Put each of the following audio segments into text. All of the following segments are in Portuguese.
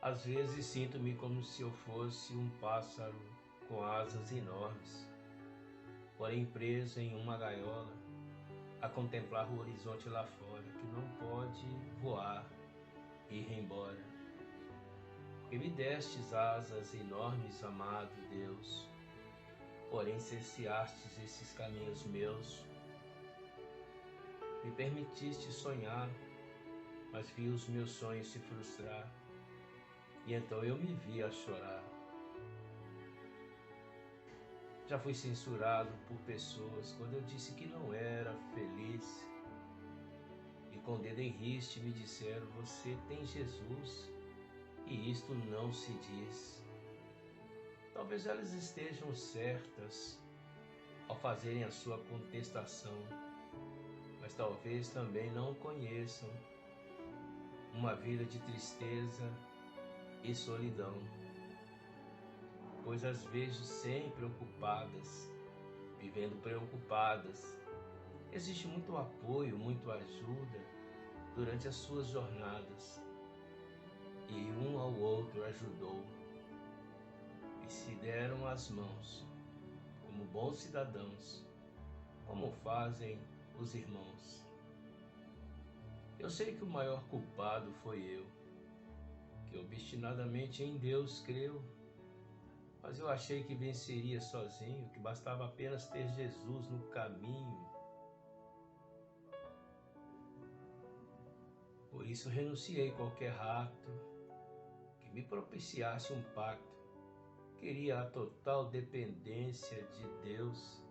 Às vezes sinto-me como se eu fosse um pássaro com asas enormes, porém preso em uma gaiola, a contemplar o horizonte lá fora, que não pode voar e ir embora. Porque me destes asas enormes, amado Deus, porém cerceastes esses caminhos meus. Me permitiste sonhar, mas vi os meus sonhos se frustrar, e então eu me vi a chorar. Já fui censurado por pessoas quando eu disse que não era feliz, e com dedo em riste me disseram: você tem Jesus, e isto não se diz. Talvez elas estejam certas ao fazerem a sua contestação, mas talvez também não conheçam uma vida de tristeza e solidão, pois as vejo sempre ocupadas, vivendo preocupadas. Existe muito apoio, muito ajuda durante as suas jornadas, e um ao outro ajudou e se deram as mãos, como bons cidadãos, como fazem os irmãos. Eu sei que o maior culpado foi eu, que obstinadamente em Deus creu, mas eu achei que venceria sozinho, que bastava apenas ter Jesus no caminho. Por isso renunciei qualquer ato que me propiciasse um pacto. Queria a total dependência de Deus,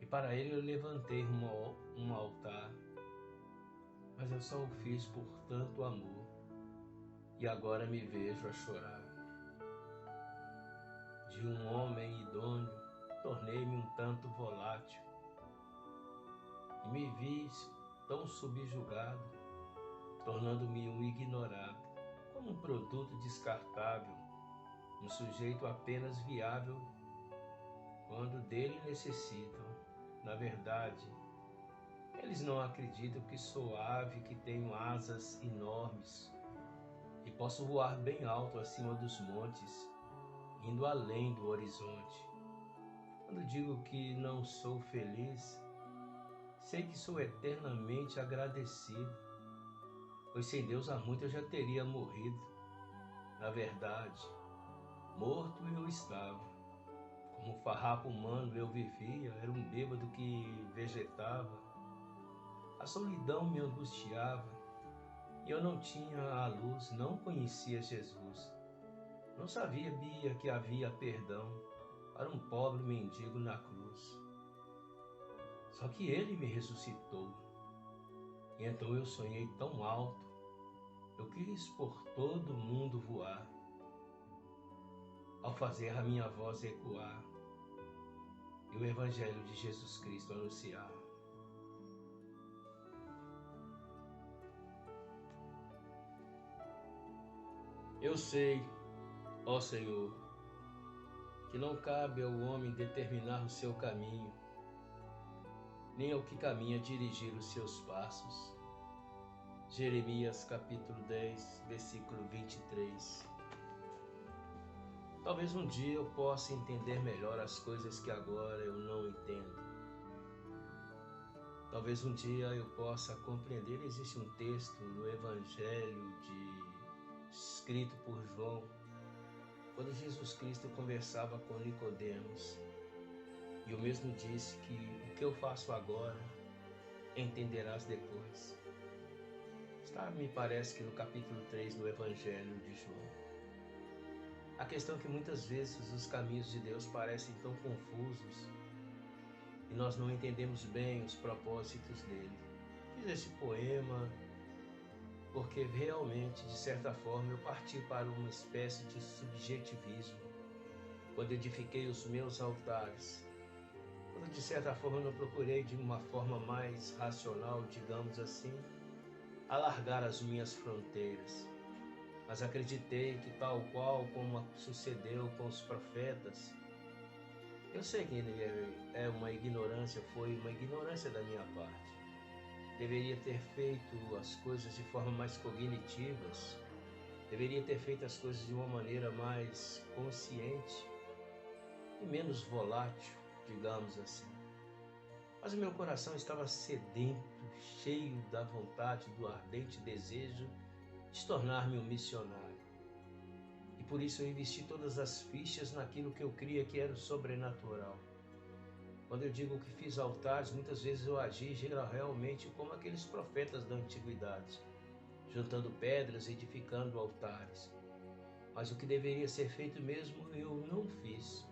e para Ele eu levantei um altar, mas eu só o fiz por tanto amor, e agora me vejo a chorar. De um homem idôneo, tornei-me um tanto volátil, e me vi tão subjugado, tornando-me um ignorado, como um produto descartável, um sujeito apenas viável quando dele necessitam. Na verdade, eles não acreditam que sou ave, que tenho asas enormes e posso voar bem alto acima dos montes, indo além do horizonte. Quando digo que não sou feliz, sei que sou eternamente agradecido, pois sem Deus há muito eu já teria morrido. Na verdade, morto eu estava. Como um farrapo humano eu vivia, era um bêbado que vegetava. A solidão me angustiava, e eu não tinha a luz, não conhecia Jesus. Não sabia que havia perdão para um pobre mendigo na cruz. Só que Ele me ressuscitou, e então eu sonhei tão alto, eu quis por todo mundo voar, ao fazer a minha voz ecoar, e o Evangelho de Jesus Cristo anunciar. Eu sei, ó Senhor, que não cabe ao homem determinar o seu caminho, nem ao que caminha dirigir os seus passos. Jeremias capítulo 10, versículo 23. Talvez um dia eu possa entender melhor as coisas que agora eu não entendo. Talvez um dia eu possa compreender. Existe um texto no Evangelho escrito por João, quando Jesus Cristo conversava com Nicodemos, e o mesmo disse que o que eu faço agora entenderás depois. Me parece que no capítulo 3 do Evangelho de João. A questão é que muitas vezes os caminhos de Deus parecem tão confusos e nós não entendemos bem os propósitos dele. Fiz esse poema porque realmente, de certa forma, eu parti para uma espécie de subjetivismo, quando edifiquei os meus altares, quando de certa forma eu não procurei de uma forma mais racional, digamos assim, alargar as minhas fronteiras, mas acreditei que tal qual como sucedeu com os profetas, eu sei que é uma ignorância, foi uma ignorância da minha parte. Deveria ter feito as coisas de forma mais cognitivas, Deveria ter feito as coisas de uma maneira mais consciente e menos volátil, digamos assim. Mas o meu coração estava sedento, cheio da vontade, do ardente desejo de tornar-me um missionário. E por isso eu investi todas as fichas naquilo que eu cria que era o sobrenatural. Quando eu digo que fiz altares, muitas vezes eu agi realmente como aqueles profetas da antiguidade, juntando pedras, edificando altares. Mas o que deveria ser feito mesmo eu não fiz.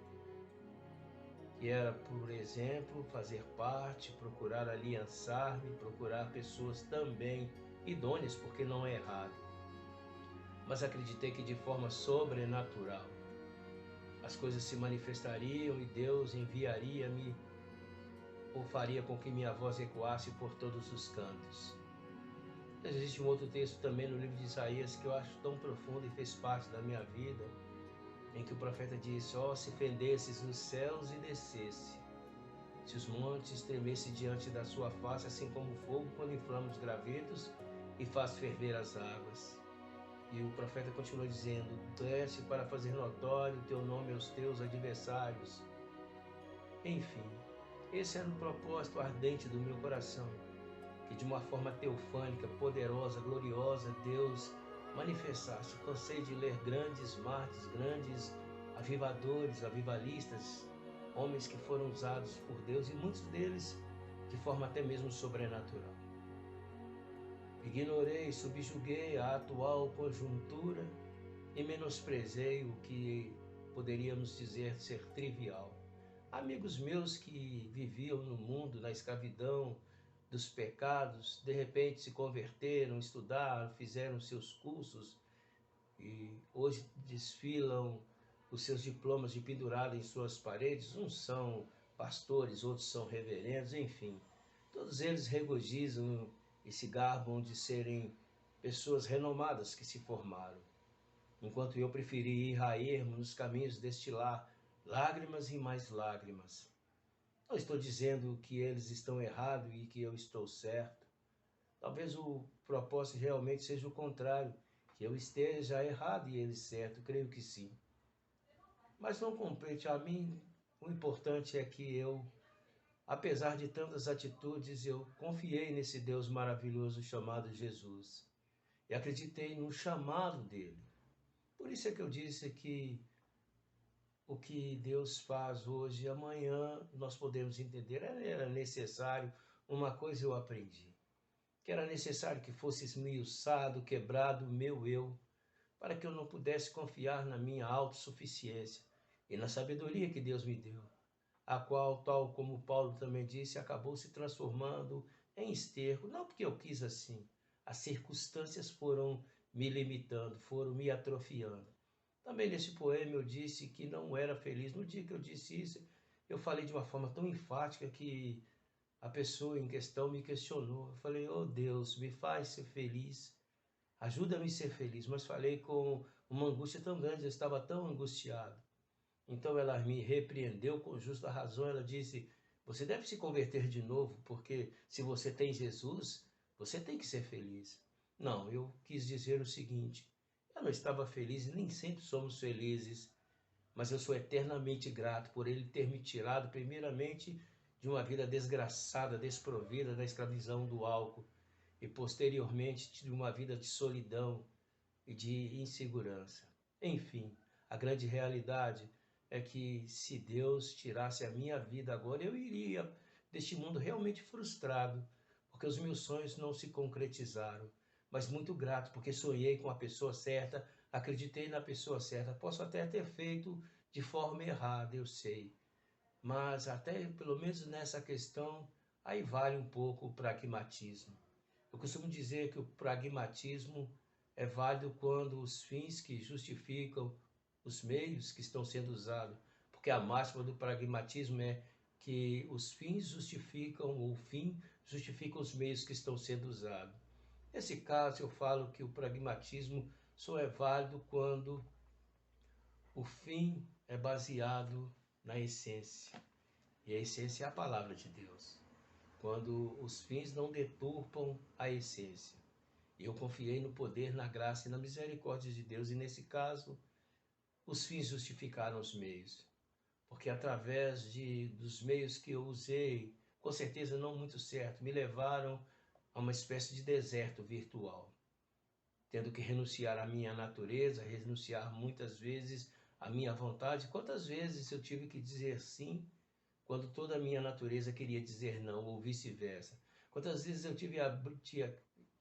Que era, por exemplo, fazer parte, procurar aliançar-me, procurar pessoas também idôneas, porque não é errado. Mas acreditei que de forma sobrenatural as coisas se manifestariam e Deus enviaria-me ou faria com que minha voz ecoasse por todos os cantos. Existe um outro texto também no livro de Isaías que eu acho tão profundo e fez parte da minha vida, em que o profeta diz: ó, se fendesses os céus e descesse, se os montes tremessem diante da sua face, assim como o fogo quando inflama os gravetos e faz ferver as águas. E o profeta continua dizendo: desce para fazer notório o teu nome aos teus adversários. Enfim, esse era o propósito ardente do meu coração, que de uma forma teofânica, poderosa, gloriosa, Deus manifestasse. Cansei de ler grandes mártires, grandes avivadores, avivalistas, homens que foram usados por Deus e muitos deles de forma até mesmo sobrenatural. Ignorei, subjuguei a atual conjuntura e menosprezei o que poderíamos dizer ser trivial. Amigos meus que viviam no mundo, na escravidão dos pecados, de repente se converteram, estudaram, fizeram seus cursos e hoje desfilam os seus diplomas de pendurado em suas paredes. Uns são pastores, outros são reverendos, enfim. Todos eles regozijam e se gabam de serem pessoas renomadas que se formaram. Enquanto eu preferi ir a ermo nos caminhos deste lar, lágrimas e mais lágrimas. Não estou dizendo que eles estão errados e que eu estou certo. Talvez o propósito realmente seja o contrário, que eu esteja errado e eles certo, creio que sim. Mas não compete a mim, o importante é que eu, apesar de tantas atitudes, eu confiei nesse Deus maravilhoso chamado Jesus e acreditei no chamado dele. Por isso é que eu disse que o que Deus faz hoje e amanhã nós podemos entender. Era necessário, uma coisa eu aprendi, que era necessário que fosse esmiuçado, quebrado o meu eu, para que eu não pudesse confiar na minha autossuficiência e na sabedoria que Deus me deu, a qual, tal como Paulo também disse, acabou se transformando em esterco, não porque eu quis assim, as circunstâncias foram me limitando, foram me atrofiando. Também nesse poema eu disse que não era feliz. No dia que eu disse isso, eu falei de uma forma tão enfática que a pessoa em questão me questionou. Eu falei: oh Deus, me faz ser feliz, ajuda-me a ser feliz. Mas falei com uma angústia tão grande, eu estava tão angustiado. Então ela me repreendeu com justa razão. Ela disse: você deve se converter de novo, porque se você tem Jesus, você tem que ser feliz. Não, eu quis dizer o seguinte: eu não estava feliz e nem sempre somos felizes, mas eu sou eternamente grato por Ele ter me tirado, primeiramente, de uma vida desgraçada, desprovida da escravidão do álcool e, posteriormente, de uma vida de solidão e de insegurança. Enfim, a grande realidade é que se Deus tirasse a minha vida agora, eu iria deste mundo realmente frustrado, porque os meus sonhos não se concretizaram, mas muito grato, porque sonhei com a pessoa certa, acreditei na pessoa certa. Posso até ter feito de forma errada, eu sei, mas até pelo menos nessa questão, aí vale um pouco o pragmatismo. Eu costumo dizer que o pragmatismo é válido quando os fins que justificam os meios que estão sendo usados, porque a máxima do pragmatismo é que os fins justificam, ou o fim justifica os meios que estão sendo usados. Nesse caso, eu falo que o pragmatismo só é válido quando o fim é baseado na essência. E a essência é a palavra de Deus. Quando os fins não deturpam a essência. E eu confiei no poder, na graça e na misericórdia de Deus. E nesse caso, os fins justificaram os meios. Porque através dos meios que eu usei, com certeza não muito certo, me levaram a uma espécie de deserto virtual, tendo que renunciar à minha natureza, renunciar muitas vezes à minha vontade. Quantas vezes eu tive que dizer sim, quando toda a minha natureza queria dizer não, ou vice-versa? Quantas vezes eu tinha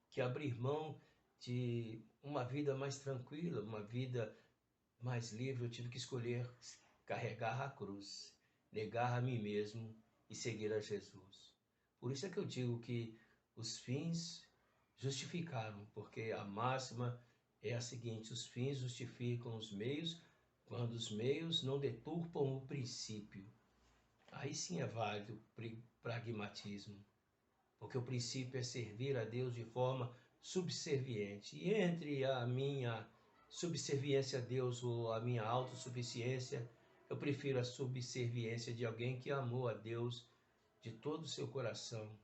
que abrir mão de uma vida mais tranquila, uma vida mais livre? Eu tive que escolher carregar a cruz, negar a mim mesmo e seguir a Jesus. Por isso é que eu digo que os fins justificaram, porque a máxima é a seguinte: os fins justificam os meios, quando os meios não deturpam o princípio. Aí sim é válido o pragmatismo, porque o princípio é servir a Deus de forma subserviente. E entre a minha subserviência a Deus ou a minha autossuficiência, eu prefiro a subserviência de alguém que amou a Deus de todo o seu coração,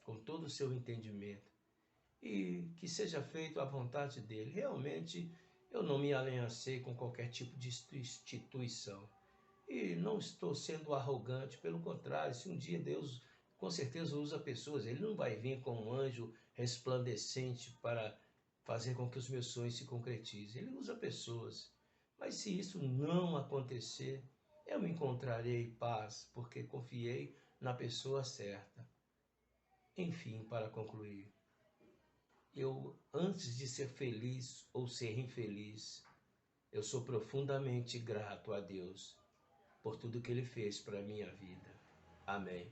com todo o seu entendimento, e que seja feito a vontade dele. Realmente, eu não me aliancei com qualquer tipo de instituição. E não estou sendo arrogante, pelo contrário, se um dia Deus com certeza usa pessoas, Ele não vai vir como um anjo resplandecente para fazer com que os meus sonhos se concretizem. Ele usa pessoas. Mas se isso não acontecer, eu encontrarei paz, porque confiei na pessoa certa. Enfim, para concluir, eu, antes de ser feliz ou ser infeliz, eu sou profundamente grato a Deus por tudo que Ele fez para a minha vida. Amém.